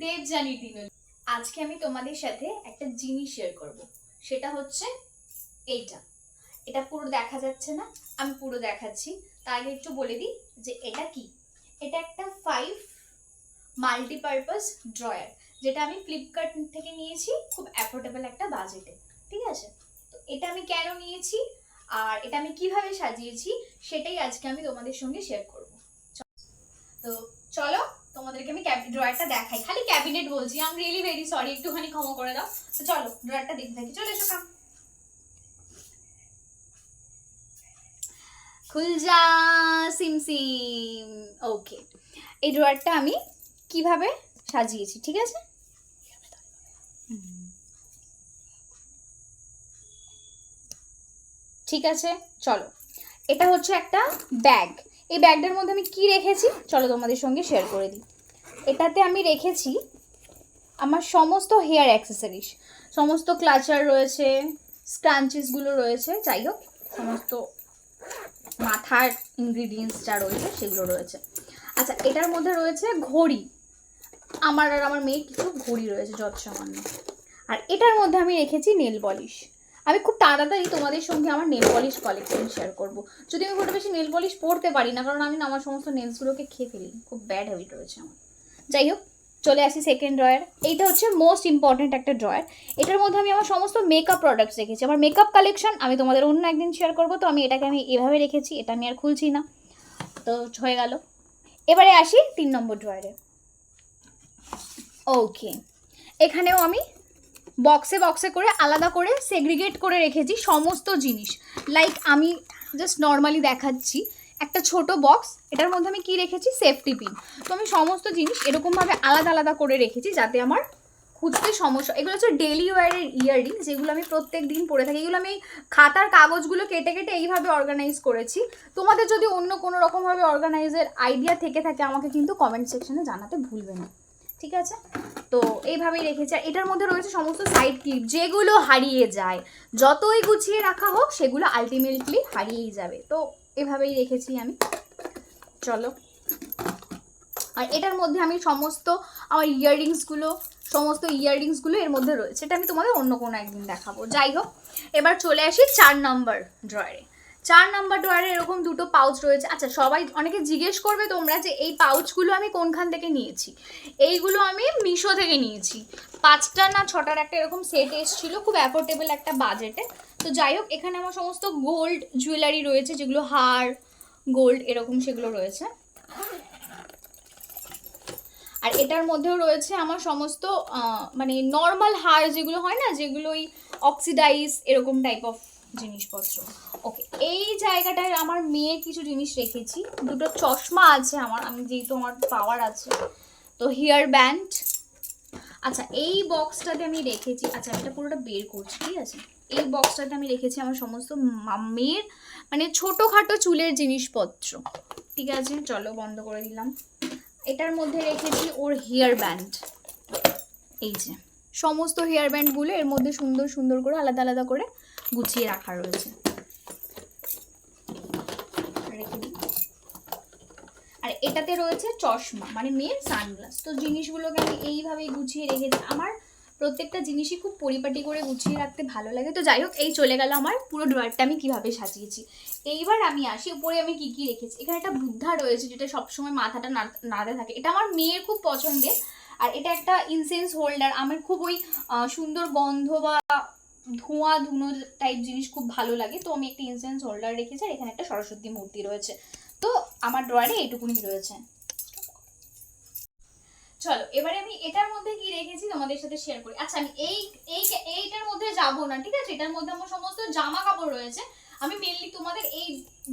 দেবযানী দিনলি। আজকে আমি তোমাদের সাথে একটা জিনিস শেয়ার করব, সেটা হচ্ছে এইটা। এটা পুরো দেখা যাচ্ছে না, আমি পুরো দেখাচ্ছি। তার আগে একটু বলে দিই যে এটা কি। এটা একটা 5 মাল্টিপারপাস ড্রয়ার, যেটা আমি ফ্লিপকার্ট থেকে নিয়েছি খুব অ্যাফোর্ডেবল একটা বাজেটে। ঠিক আছে, তো এটা আমি কেন নিয়েছি আর এটা আমি কিভাবে সাজিয়েছি সেটাই আজকে আমি তোমাদের সঙ্গে শেয়ার করব। তো চলো তোমাদেরকে আমি ড্রয়ারটা দেখাই। খালি ক্যাবিনেট বলছি, I am really very sorry, একটুখানি ক্ষমা করে দাও। তো চলো ড্রয়ারটা দেখতে থাকি। চলে এসো কাম। খুল যা সিম সিম। ওকে, এই ড্রয়ারটা আমি কিভাবে সাজিয়েছি, ঠিক আছে? ঠিক আছে, চলো। এটা হচ্ছে একটা ব্যাগ। এই ব্যাগটার মধ্যে আমি কি রেখেছি চলো তোমাদের সঙ্গে শেয়ার করে দিই। এটাতে আমি রেখেছি আমার সমস্ত হেয়ার অ্যাক্সেসরিজ, সমস্ত ক্লাচার রয়েছে, স্ক্রাঞ্চেসগুলো রয়েছে, যাই হোক সমস্ত মাথার ইনগ্রিডিয়েন্টস যা রয়েছে সেগুলো রয়েছে। আচ্ছা, এটার মধ্যে রয়েছে ঘড়ি, আমার আর আমার মেয়ের কিছু ঘড়ি রয়েছে যত সামান্য। আর এটার মধ্যে আমি রেখেছি নেল পলিশ। আমি খুব তাড়াতাড়ি তোমাদের সঙ্গে আমার নেল পলিশ কালেকশন শেয়ার করব। যদি আমি খুব বেশি নেল পলিশ পরতে পারি না, কারণ আমি না আমার সমস্ত নেলসগুলোকে খেয়ে ফেলি, খুব ব্যাড হ্যাবিট রয়েছে আমার। যাই হোক, চলে আসি সেকেন্ড ড্রয়ার। এইটা হচ্ছে মোস্ট ইম্পর্ট্যান্ট একটা ড্রয়ার। এটার মধ্যে আমি আমার সমস্ত মেকআপ প্রোডাক্টস রেখেছি, আমার মেকআপ কালেকশন আমি তোমাদের অন্য একদিন শেয়ার করবো। তো আমি এটাকে এভাবে রেখেছি, এটা আমি আর খুলছি না। তো হয়ে গেল। এবারে আসি 3 নম্বর ড্রয়ারে। ওকে, এখানেও আমি বক্সে বক্সে করে আলাদা করে সেগ্রিগেট করে রেখেছি সমস্ত জিনিস। লাইক আমি জাস্ট নর্মালি দেখাচ্ছি একটা ছোট বক্স, এটার মধ্যে আমি কি রেখেছি, সেফটি পিন। তো আমি সমস্ত জিনিস এরকমভাবে আলাদা আলাদা করে রেখেছি যাতে আমার খুঁজতে সমস্যা। এগুলো হচ্ছে ডেলি ওয়ারের ইয়াররিং, যেগুলো আমি প্রত্যেক দিন পরে থাকি। এগুলো আমি খাতার কাগজগুলো কেটে কেটে এইভাবে অর্গানাইজ করেছি। তোমাদের যদি অন্য কোনো রকমভাবে অর্গানাইজের আইডিয়া থেকে থাকে আমাকে কিন্তু কমেন্ট সেকশনে জানাতে ভুলবে না, ঠিক আছে? তো এইভাবেই রেখেছি। আর এটার মধ্যে রয়েছে সমস্ত সাইড ক্লিপ, যেগুলো হারিয়ে যায়, যতই গুছিয়ে রাখা হোক সেগুলো আলটিমেটলি হারিয়েই যাবে। তো এভাবেই রেখেছি আমি। চলো, আর এটার মধ্যে আমি সমস্ত আমার ইয়াররিংসগুলো এর মধ্যে রয়েছে। এটা আমি তোমাদের অন্য কোনো একদিন দেখাবো। যাই হোক, এবার চলে আসি 4 নম্বর ড্রয়ারে। 4 নম্বর ড্রয়ারে এরকম দুটো পাউচ রয়েছে। আচ্ছা, সবাই অনেকে জিজ্ঞেস করবে তোমরা যে এই পাউচগুলো আমি কোনখান থেকে নিয়েছি। এইগুলো আমি মিশো থেকে নিয়েছি। 5টা না 6টার একটা এরকম সেট এসেছিল, খুব অ্যাফোর্ডেবল একটা বাজেটে। তো যাই হোক, এখানে আমার সমস্ত গোল্ড জুয়েলারি রয়েছে, যেগুলো হার গোল্ড এরকম সেগুলো রয়েছে। আর এটার মধ্যেও রয়েছে আমার সমস্ত মানে নর্মাল হার যেগুলো হয় না, যেগুলো ওই অক্সিডাইজ এরকম টাইপ অফ জিনিসপত্র। ওকে, এই জায়গাটায় আমার মেয়ের কিছু জিনিস রেখেছি। দুটো চশমা আছে আমার, আমি যেহেতু আমার পাওয়ার আছে। তো হেয়ার ব্যান্ড। আচ্ছা, এই বক্সটাতে আমি রেখেছি, আচ্ছা এটা পুরোটা বের করছি, ঠিক আছে? এই বক্সটাতে আমি রেখেছি আমার সমস্ত মেয়ের মানে ছোটোখাটো চুলের জিনিসপত্র। ঠিক আছে, চলো বন্ধ করে দিলাম। এটার মধ্যে রেখেছি ওর হেয়ার ব্যান্ড। এই যে সমস্ত হেয়ার ব্যান্ডগুলো এর মধ্যে সুন্দর সুন্দর করে আলাদা আলাদা করে গুছিয়ে রাখা রয়েছে। আর এটাতে রয়েছে চশমা, মানে মেয়ের সানগ্লাস। তো জিনিসগুলোকে আমি এইভাবেই গুছিয়ে রেখেছি। আমার প্রত্যেকটা জিনিসই খুব পরিপাটি করে গুছিয়ে রাখতে ভালো লাগে। তো যাই হোক, এই চলে গেল আমার পুরো ড্রয়ারটা আমি কিভাবে সাজিয়েছি। এইবার আমি আসি উপরে আমি কি কি রেখেছি। এখানে একটা বুদ্ধা রয়েছে, যেটা সবসময় মাথাটা নাড়তে থাকে। এটা আমার মেয়ের খুব পছন্দের। আর এটা একটা ইনসেন্স হোল্ডার। আমার খুব ওই সুন্দর গন্ধ বা ধোঁয়া ধুনো টাইপ জিনিস খুব ভালো লাগে। তো আমি একটা ইনসেন্স হোল্ডার রেখেছি। আর এখানে একটা সরস্বতী মূর্তি রয়েছে। তো আমার ড্রয়ারে এইটুকুনি রয়েছে। চলো, এবারে আমি এটার মধ্যে কি রেখেছি তোমাদের সাথে শেয়ার করি। আচ্ছা, আমি এইটার মধ্যে যাব না, ঠিক আছে? এটার মধ্যে আমার সমস্ত জামা কাপড় রয়েছে। আমি মেনলি তোমাদের এই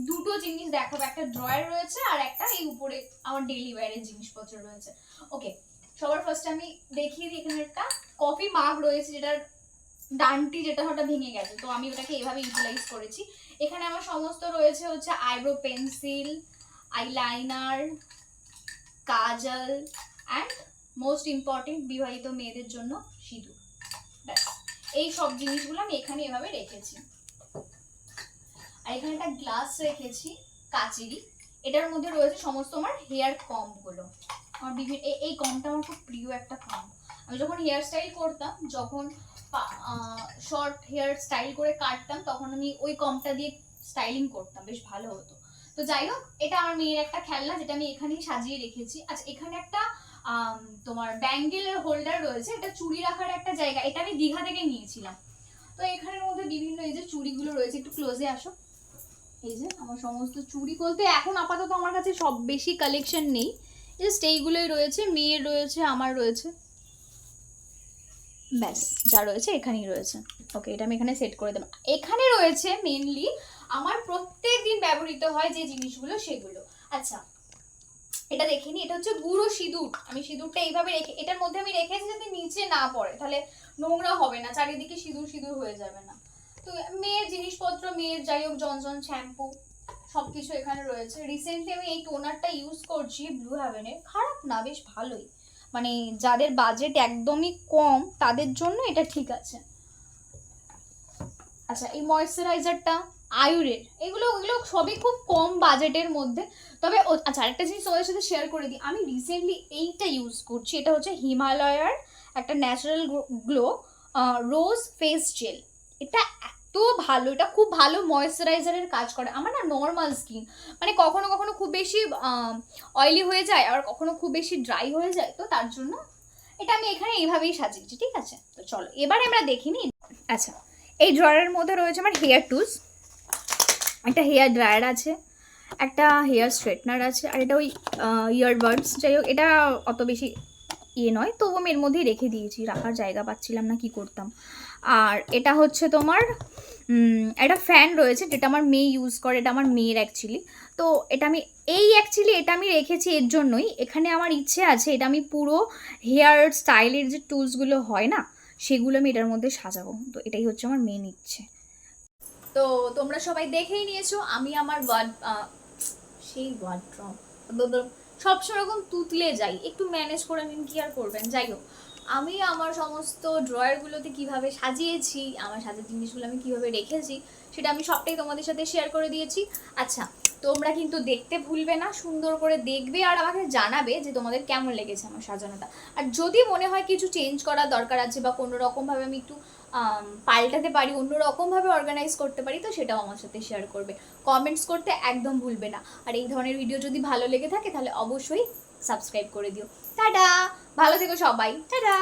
দুটো জিনিস দেখাবো, একটা ড্রয়ার রয়েছে আর একটা এই উপরে আমার ডেইলি ওয়্যারের জিনিসপত্র রয়েছে। ওকে, সবার ফার্স্ট আমি দেখিয়ে দিই। এখানে একটা কফি মাগ রয়েছে, যেটার ডানটি যেটা ওটা ভেঙে গেছে। তো আমি ওটাকে এইভাবে ইউটিলাইজ করেছি। এখানে আমার সমস্ত রয়েছে হচ্ছে eyebrow pencil, eyeliner, Kajal and most important বিবাহিত মেয়েদের জন্য সিঁদুর। এই সব জিনিসগুলো আমি এখানে এভাবে রেখেছি। আর এখানে একটা গ্লাস রেখেছি কাচেরই। এটার মধ্যে রয়েছে সমস্ত আমার হেয়ার কম্বগুলো। আমার বিভিন্ন এই কমটা আমার খুব প্রিয় একটা কম। আমি যখন হেয়ার স্টাইল করতাম, যখন শর্ট হেয়ার স্টাইল করে কাটতাম, তখন আমি ওই কমটা দিয়ে স্টাইলিং করতাম, বেশ ভালো হতো। তো যাই হোক, এটা আমার মেয়ের একটা খেলনা, যেটা আমি এখানেই সাজিয়ে রেখেছি। আচ্ছা, এখানে একটা তোমার ব্যাঙ্গেলের হোল্ডার রয়েছে, এটা চুড়ি রাখার একটা জায়গা, এটা আমি দীঘা থেকে নিয়েছিলাম। তো এখানের মধ্যে বিভিন্ন এই যে চুড়িগুলো রয়েছে, একটু ক্লোজে আসো। এই যে আমার সমস্ত চুড়ি বলতে এখন আপাতত আমার কাছে সব বেশি কালেকশন নেই, জাস্ট এইগুলোই রয়েছে, মেয়ের রয়েছে, আমার রয়েছে, ব্যাস যা রয়েছে এখানেই রয়েছে। ওকে, এটা আমি এখানে সেট করে দেবো। এখানে রয়েছে মেনলি আমার প্রত্যেক দিন ব্যবহৃত হয় যে জিনিসগুলো, সেগুলো। আচ্ছা, এটা দেখে নি, এটা হচ্ছে গুঁড়ো সিঁদুর। আমি সিঁদুরটা এইভাবে রেখে, এটার মধ্যে আমি রেখেছি যাতে নিচে না পড়ে, তাহলে নোংরা হবে না, চারিদিকে সিঁদুর সিঁদুর হয়ে যাবে না। তো মেয়ের জিনিসপত্র, মেয়ের যাই হোক জনসন শ্যাম্পু সবকিছু এখানে রয়েছে। রিসেন্টলি আমি এই টোনারটা ইউজ করছি ব্লু হেভেনের, খারাপ না, বেশ ভালোই, মানে যাদের বাজেট একদমই কম তাদের জন্য এটা ঠিক আছে। আচ্ছা, এই ময়েশ্চারাইজারটা আয়ুরের, এগুলো সবই খুব কম বাজেটের মধ্যে। তবে আচ্ছা, আরেকটা জিনিস তোমাদের সাথে শেয়ার করে দিই, আমি রিসেন্টলি এইটা ইউজ করছি, এটা হচ্ছে হিমালয়ার একটা ন্যাচারাল গ্লো রোজ ফেস জেল। এটা এত ভালো, এটা খুব ভালো ময়েশ্চারাইজারের কাজ করে। আমার না নর্মাল স্কিন, মানে কখনো কখনো খুব বেশি অয়েলি হয়ে যায়, আর কখনো খুব বেশি ড্রাই হয়ে যায়, তো তার জন্য এটা আমি এখানে এইভাবেই সাজিয়েছি, ঠিক আছে? তো চলো এবার আমরা দেখিনি। আচ্ছা, এই ড্রয়ারের মধ্যে রয়েছে আমার হেয়ার টুলস, একটা হেয়ার ড্রায়ার আছে, একটা হেয়ার স্ট্রেটনার আছে, আর এটা ওই ইয়ারবাডস। যাই হোক, এটা অত বেশি ইয়ে নয়, তো আমি এর মধ্যেই রেখে দিয়েছি, রাখার জায়গা পাচ্ছিলাম না, কি করতাম। আর এটা হচ্ছে তোমার একটা ফ্যান রয়েছে, যেটা আমার মেয়ে ইউজ করে, এটা আমার মেয়ের অ্যাকচুয়ালি। তো এটা আমি এটা আমি রেখেছি এর জন্যই, এখানে আমার ইচ্ছে আছে এটা আমি পুরো হেয়ার স্টাইলের যে টুলসগুলো হয় না, সেগুলো আমি এটার মধ্যে সাজাবো। তো এটাই হচ্ছে আমার মেন ইচ্ছে। তো তোমরা সবাই দেখেই নিয়েছো, আমি আমার সেই ওয়ার্ড্রপ সবসময় এরকম তুতলে যাই, একটু ম্যানেজ করে নিন, কি আর করবেন। যাই হোক, আমি আমার সমস্ত ড্রয়ারগুলোতে কিভাবে সাজিয়েছি, আমার সাজার জিনিসগুলো আমি কিভাবে রেখেছি, সেটা আমি সবটাই তোমাদের সাথে শেয়ার করে দিয়েছি। আচ্ছা, তোমরা কিন্তু দেখতে ভুলবে না, সুন্দর করে দেখবে আর আমাকে জানাবে যে তোমাদের কেমন লেগেছে আমার সাজানোটা। আর যদি মনে হয় কিছু চেঞ্জ করার দরকার আছে, বা কোনো রকমভাবে আমি একটু পাল্টাতে পারি, অন্যরকমভাবে অর্গানাইজ করতে পারি, তো সেটাও আমার সাথে শেয়ার করবে। কমেন্টস করতে একদম ভুলবে না। আর এই ধরনের ভিডিও যদি ভালো লেগে থাকে তাহলে অবশ্যই সাবস্ক্রাইব করে দিও। টাটা, ভালো থেকো সবাই, টাটা।